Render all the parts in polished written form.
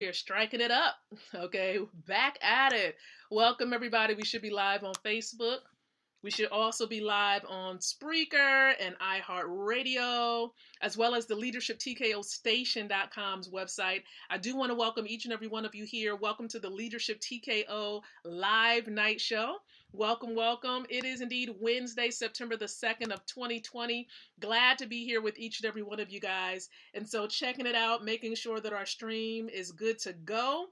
We're striking it up. Okay, back at it. Welcome, everybody. We should be live on Facebook. We should also be live on Spreaker and iHeartRadio, as well as the Leadership TKO Station.com's website. I do want to welcome each and every one of you here. Welcome to the Leadership TKO Live Night Show. Welcome, welcome. It is indeed Wednesday, September the 2nd of 2020. Glad to be here with each and every one of you guys. And so checking it out, making sure that our stream is good to go.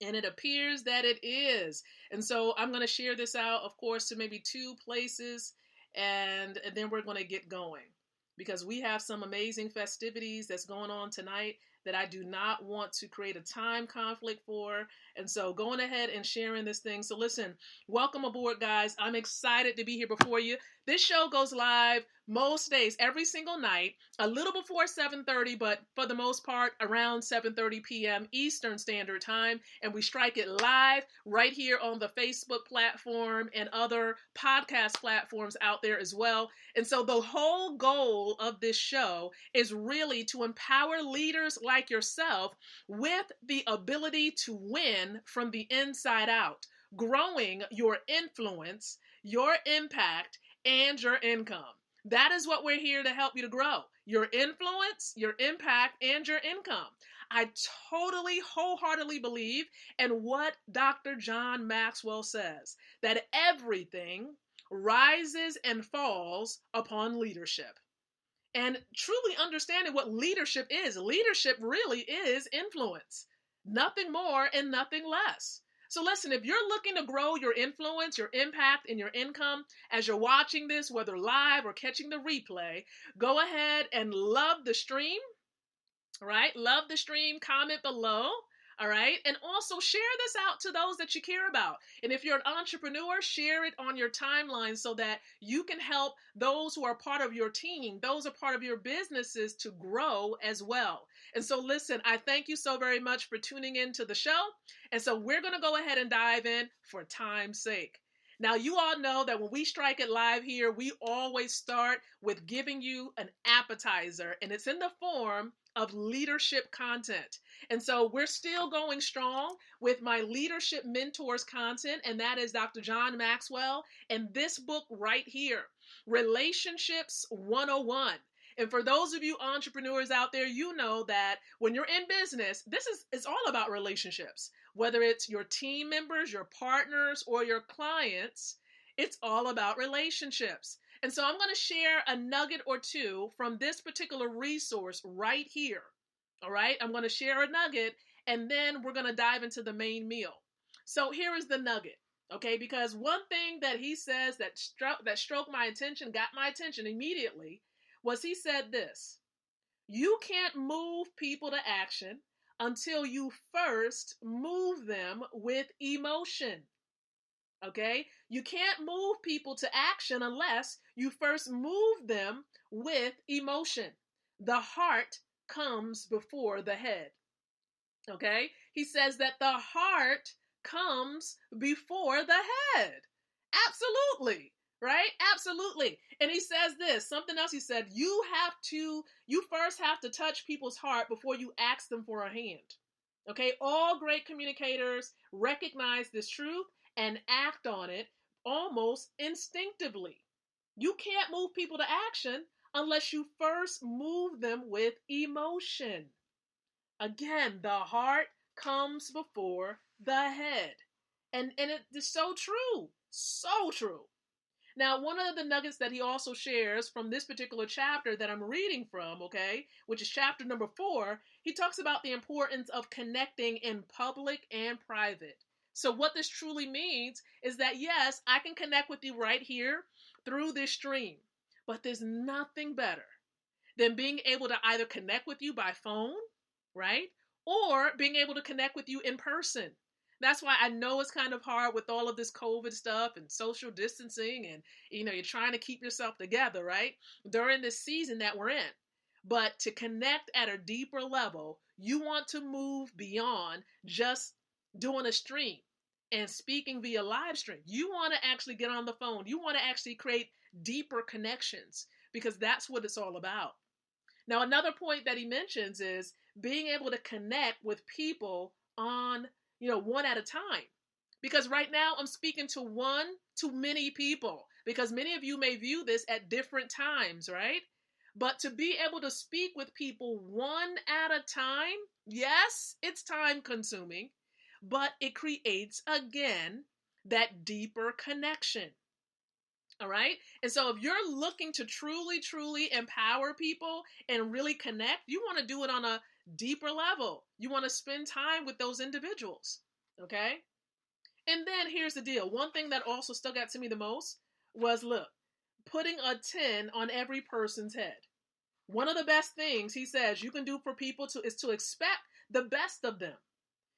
And it appears that it is. And so I'm going to share this out, of course, to maybe two places, and then we're going to get going because we have some amazing festivities that's going on tonight that I do not want to create a time conflict for. And so going ahead and sharing this thing. So listen, welcome aboard, guys. I'm excited to be here before you. This show goes live most days, every single night, a little before 7:30, but for the most part, around 7:30 p.m. Eastern Standard Time. And we strike it live right here on the Facebook platform and other podcast platforms out there as well. And so the whole goal of this show is really to empower leaders like yourself with the ability to win from the inside out, growing your influence, your impact, and your income. That is what we're here to help you to grow. Your influence, your impact, and your income. I totally, wholeheartedly believe in what Dr. John Maxwell says, that everything rises and falls upon leadership. And truly understanding what leadership really is influence. Nothing more and nothing less. So listen, if you're looking to grow your influence, your impact, and your income as you're watching this, whether live or catching the replay, go ahead and love the stream, right? Love the stream, comment below, all right? And also share this out to those that you care about. And if you're an entrepreneur, share it on your timeline so that you can help those who are part of your team, those are part of your businesses to grow as well. And so listen, I thank you so very much for tuning in to the show. And so we're going to go ahead and dive in for time's sake. Now, you all know that when we strike it live here, we always start with giving you an appetizer, and it's in the form of leadership content. And so we're still going strong with my leadership mentors content, and that is Dr. John Maxwell and this book right here, Relationships 101. And for those of you entrepreneurs out there, you know that when you're in business, it's all about relationships. Whether it's your team members, your partners, or your clients, it's all about relationships. And so I'm going to share a nugget or two from this particular resource right here. All right, I'm going to share a nugget, and then we're going to dive into the main meal. So here is the nugget. Okay, because one thing that he says that struck my attention, got my attention immediately, was he said this: you can't move people to action until you first move them with emotion. Okay? You can't move people to action unless you first move them with emotion. The heart comes before the head. Okay? He says that the heart comes before the head. Absolutely. Right? Absolutely. And he says this, something else he said, you first have to touch people's heart before you ask them for a hand. Okay? All great communicators recognize this truth and act on it almost instinctively. You can't move people to action unless you first move them with emotion. Again, the heart comes before the head. And it is so true. So true. Now, one of the nuggets that he also shares from this particular chapter that I'm reading from, okay, which is chapter number 4, he talks about the importance of connecting in public and private. So what this truly means is that, yes, I can connect with you right here through this stream, but there's nothing better than being able to either connect with you by phone, right, or being able to connect with you in person. That's why I know it's kind of hard with all of this COVID stuff and social distancing and, you're trying to keep yourself together, right, during this season that we're in. But to connect at a deeper level, you want to move beyond just doing a stream and speaking via live stream. You want to actually get on the phone. You want to actually create deeper connections because that's what it's all about. Now, another point that he mentions is being able to connect with people on, one at a time. Because right now I'm speaking to one to many people, because many of you may view this at different times, right? But to be able to speak with people one at a time, yes, it's time consuming, but it creates, again, that deeper connection. All right. And so if you're looking to truly, truly empower people and really connect, you want to do it on a deeper level. You want to spend time with those individuals. Okay. And then here's the deal. One thing that also stuck out to me the most was, look, putting a 10 on every person's head. One of the best things he says you can do for people is to expect the best of them.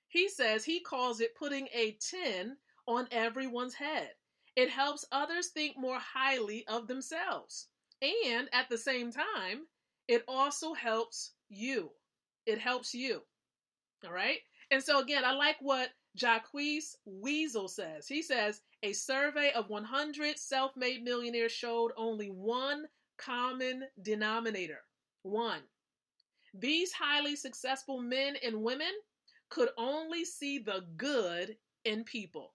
He says he calls it putting a 10 on everyone's head. It helps others think more highly of themselves. And at the same time, it also helps you. It helps you. All right. And so again, I like what Jacques Weasel says. He says a survey of 100 self-made millionaires showed only one common denominator. One. These highly successful men and women could only see the good in people.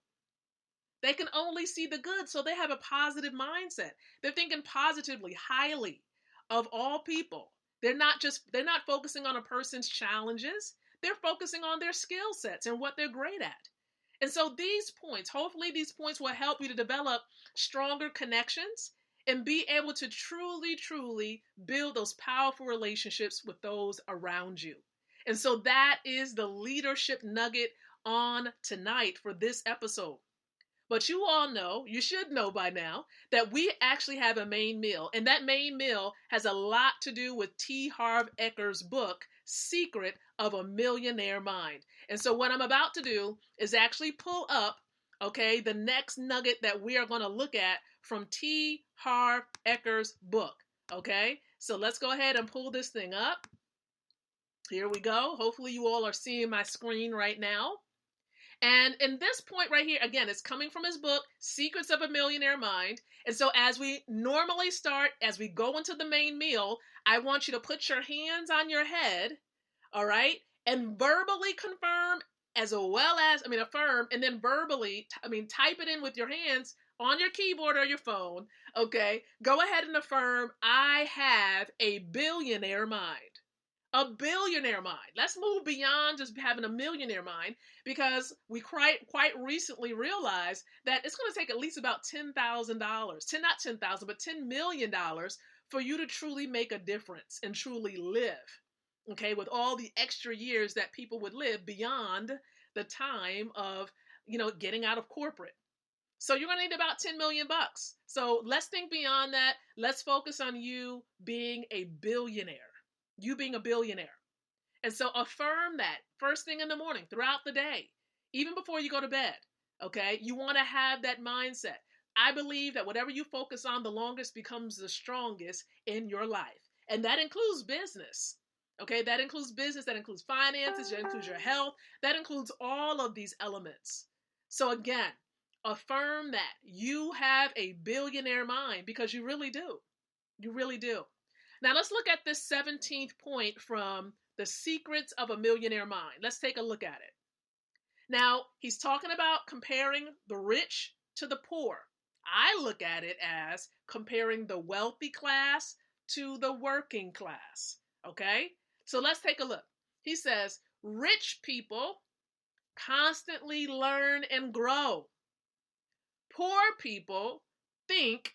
They can only see the good, so they have a positive mindset. They're thinking positively, highly of all people. They're not focusing on a person's challenges. They're focusing on their skill sets and what they're great at. And so hopefully these points will help you to develop stronger connections and be able to truly, truly build those powerful relationships with those around you. And so that is the leadership nugget on tonight for this episode. But you all know, you should know by now, that we actually have a main meal. And that main meal has a lot to do with T. Harv Eker's book, Secret of a Millionaire Mind. And so what I'm about to do is actually pull up, okay, the next nugget that we are going to look at from T. Harv Eker's book. Okay, so let's go ahead and pull this thing up. Here we go. Hopefully you all are seeing my screen right now. And in this point right here, again, it's coming from his book, Secrets of a Millionaire Mind. And so as we normally start, as we go into the main meal, I want you to put your hands on your head, all right, and verbally confirm affirm, and then verbally, type it in with your hands on your keyboard or your phone, okay? Go ahead and affirm, I have a billionaire mind. A billionaire mind. Let's move beyond just having a millionaire mind, because we quite recently realized that it's going to take at least about $10 million for you to truly make a difference and truly live. Okay, with all the extra years that people would live beyond the time of, getting out of corporate. So you're going to need about 10 million bucks. So let's think beyond that. Let's focus on you being a billionaire. You being a billionaire. And so affirm that first thing in the morning, throughout the day, even before you go to bed. Okay? You want to have that mindset. I believe that whatever you focus on the longest becomes the strongest in your life. And that includes business. Okay? That includes business, that includes finances, that includes your health, that includes all of these elements. So again, affirm that you have a billionaire mind, because you really do. You really do. Now let's look at this 17th point from the Secrets of a Millionaire Mind. Let's take a look at it. Now, he's talking about comparing the rich to the poor. I look at it as comparing the wealthy class to the working class. Okay? So let's take a look. He says, rich people constantly learn and grow. Poor people think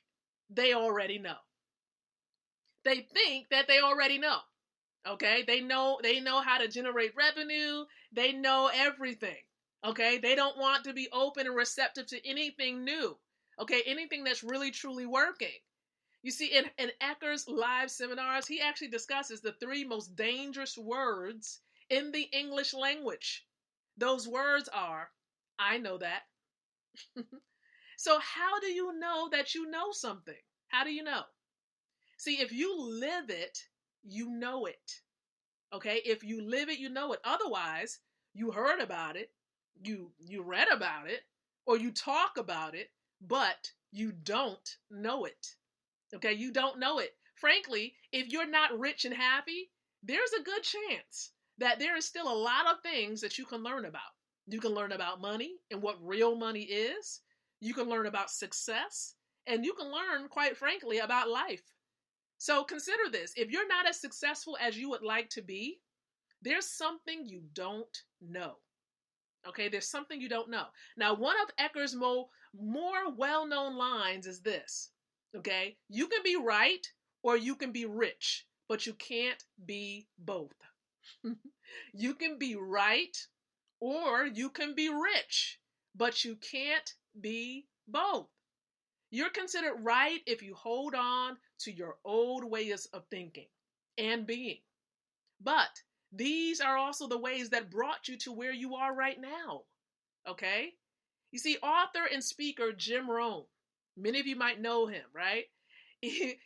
they already know. They think that they already know. Okay? They know how to generate revenue. They know everything. Okay? They don't want to be open and receptive to anything new. Okay? Anything that's really, truly working. You see, in Eker's live seminars, he actually discusses the 3 most dangerous words in the English language. Those words are, I know that. So how do you know that you know something? How do you know? See, if you live it, you know it. Okay? If you live it, you know it. Otherwise, you heard about it, you read about it, or you talk about it, but you don't know it. Okay? You don't know it. Frankly, if you're not rich and happy, there's a good chance that there is still a lot of things that you can learn about. You can learn about money and what real money is. You can learn about success, and you can learn, quite frankly, about life. So consider this. If you're not as successful as you would like to be, there's something you don't know. Okay, there's something you don't know. Now, one of Ecker's more well-known lines is this. Okay, you can be right or you can be rich, but you can't be both. You can be right or you can be rich, but you can't be both. You're considered right if you hold on to your old ways of thinking and being. But these are also the ways that brought you to where you are right now. Okay? You see, author and speaker Jim Rohn, many of you might know him, right? He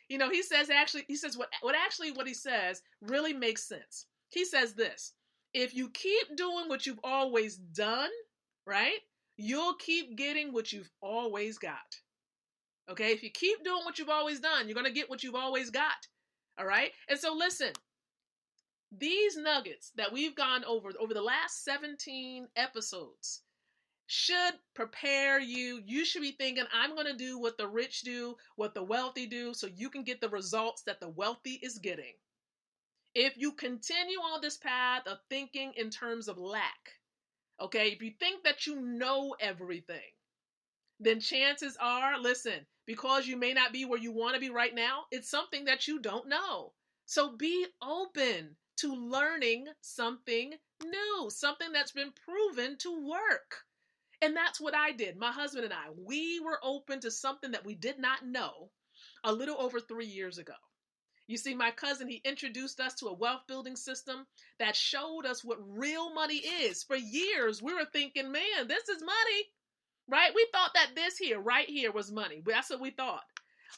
says what he says really makes sense. He says this: if you keep doing what you've always done, right, you'll keep getting what you've always got. Okay? If you keep doing what you've always done, you're going to get what you've always got. All right? And so listen, these nuggets that we've gone over the last 17 episodes should prepare you. You should be thinking, I'm going to do what the rich do, what the wealthy do, so you can get the results that the wealthy is getting. If you continue on this path of thinking in terms of lack, okay, if you think that you know everything, then chances are, listen, because you may not be where you want to be right now, it's something that you don't know. So be open to learning something new, something that's been proven to work. And that's what I did. My husband and I, we were open to something that we did not know a little over 3 years ago. You see, my cousin, he introduced us to a wealth building system that showed us what real money is. For years, we were thinking, man, this is money, right? We thought that this here, right here, was money. That's what we thought.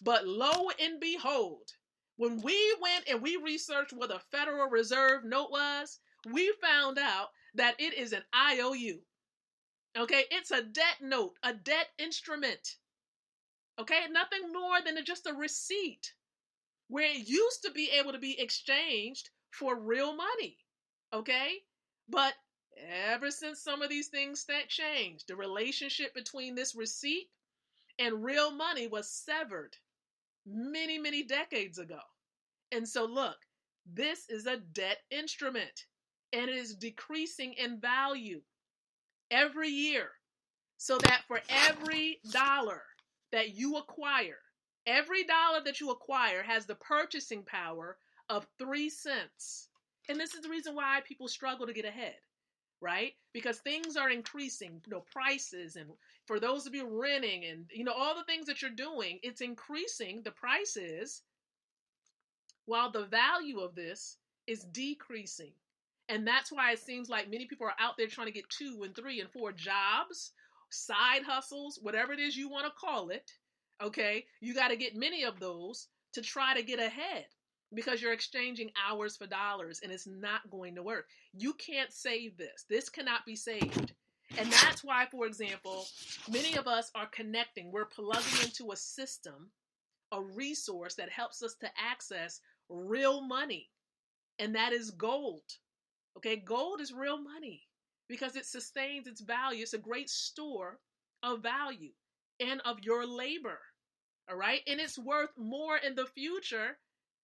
But lo and behold, when we went and we researched what a Federal Reserve note was, we found out that it is an IOU. Okay, it's a debt note, a debt instrument. Okay, nothing more than just a receipt where it used to be able to be exchanged for real money. Okay, but ever since some of these things changed, the relationship between this receipt and real money was severed many, many decades ago. And so look, this is a debt instrument and it is decreasing in value every year. So that for every dollar that you acquire, every dollar that you acquire has the purchasing power of 3 cents. And this is the reason why people struggle to get ahead, right? Because things are increasing, prices, and for those of you renting and, all the things that you're doing, it's increasing the prices while the value of this is decreasing. And that's why it seems like many people are out there trying to get 2 and 3 and 4 jobs, side hustles, whatever it is you want to call it. Okay, you got to get many of those to try to get ahead because you're exchanging hours for dollars and it's not going to work. You can't save this. This cannot be saved. And that's why, for example, many of us are connecting. We're plugging into a system, a resource that helps us to access real money, and that is gold. Okay, gold is real money because it sustains its value. It's a great store of value and of your labor, all right? And it's worth more in the future,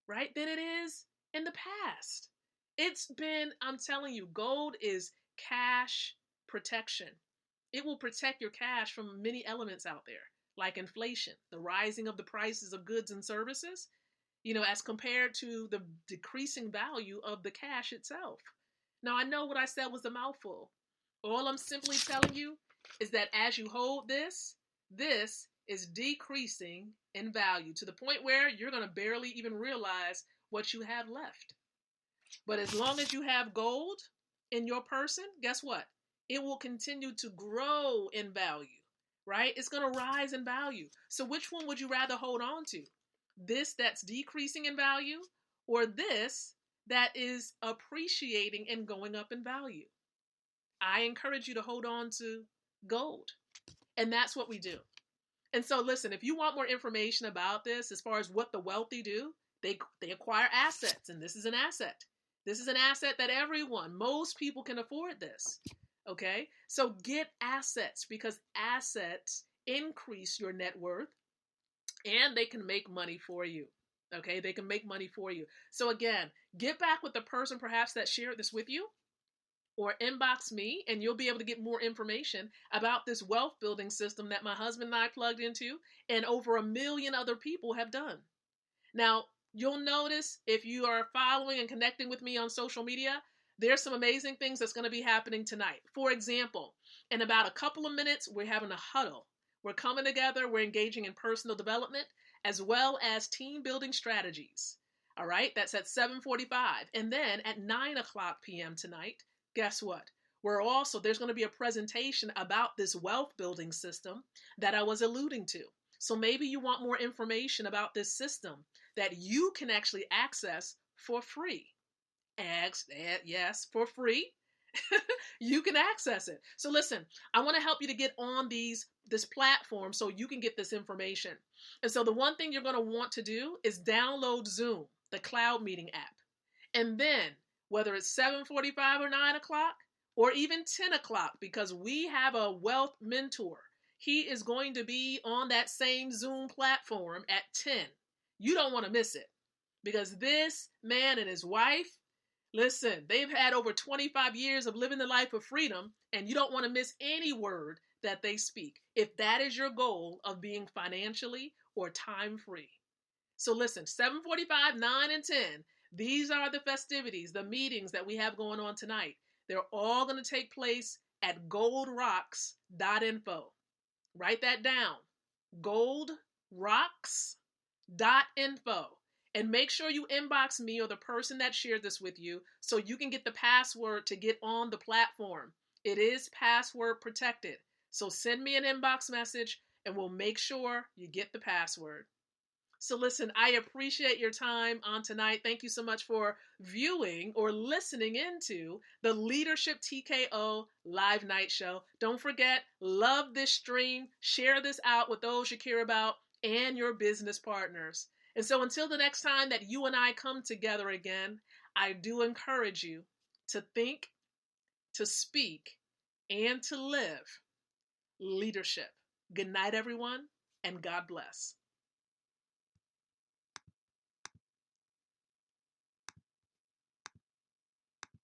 right, than it is in the past. I'm telling you, gold is cash protection. It will protect your cash from many elements out there, like inflation, the rising of the prices of goods and services, as compared to the decreasing value of the cash itself. Now, I know what I said was a mouthful. All I'm simply telling you is that as you hold this is decreasing in value to the point where you're going to barely even realize what you have left. But as long as you have gold in your person, guess what? It will continue to grow in value, right? It's going to rise in value. So which one would you rather hold on to? This that's decreasing in value, or this that is appreciating and going up in value? I encourage you to hold on to gold. And that's what we do. And so listen, if you want more information about this, as far as what the wealthy do, they acquire assets, and this is an asset. This is an asset that most people can afford this. Okay? So get assets, because assets increase your net worth and they can make money for you. Okay? They can make money for you. So again, get back with the person perhaps that shared this with you, or inbox me and you'll be able to get more information about this wealth building system that my husband and I plugged into and over 1 million other people have done. Now, you'll notice if you are following and connecting with me on social media, there's some amazing things that's going to be happening tonight. For example, in about a couple of minutes, we're having a huddle. We're coming together, we're engaging in personal development as well as team building strategies. All right, that's at 7:45. And then at 9 o'clock p.m. tonight, guess what? There's going to be a presentation about this wealth building system that I was alluding to. So maybe you want more information about this system that you can actually access for free. Yes, for free. You can access it. So listen, I want to help you to get on this platform so you can get this information. And so the one thing you're going to want to do is download Zoom, the cloud meeting app. And then whether it's 7:45 or 9 o'clock or even 10 o'clock, because we have a wealth mentor. He is going to be on that same Zoom platform at 10. You don't want to miss it, because this man and his wife, listen, they've had over 25 years of living the life of freedom, and you don't want to miss any word that they speak if that is your goal of being financially or time free. So listen, 7:45, 9, and 10, these are the festivities, the meetings that we have going on tonight. They're all going to take place at goldrocks.info. Write that down, goldrocks.info. And make sure you inbox me or the person that shared this with you so you can get the password to get on the platform. It is password protected. So send me an inbox message and we'll make sure you get the password. So listen, I appreciate your time on tonight. Thank you so much for viewing or listening into the Leadership TKO Live Night Show. Don't forget, love this stream, share this out with those you care about and your business partners. And so until the next time that you and I come together again, I do encourage you to think, to speak, and to live leadership. Good night, everyone, and God bless.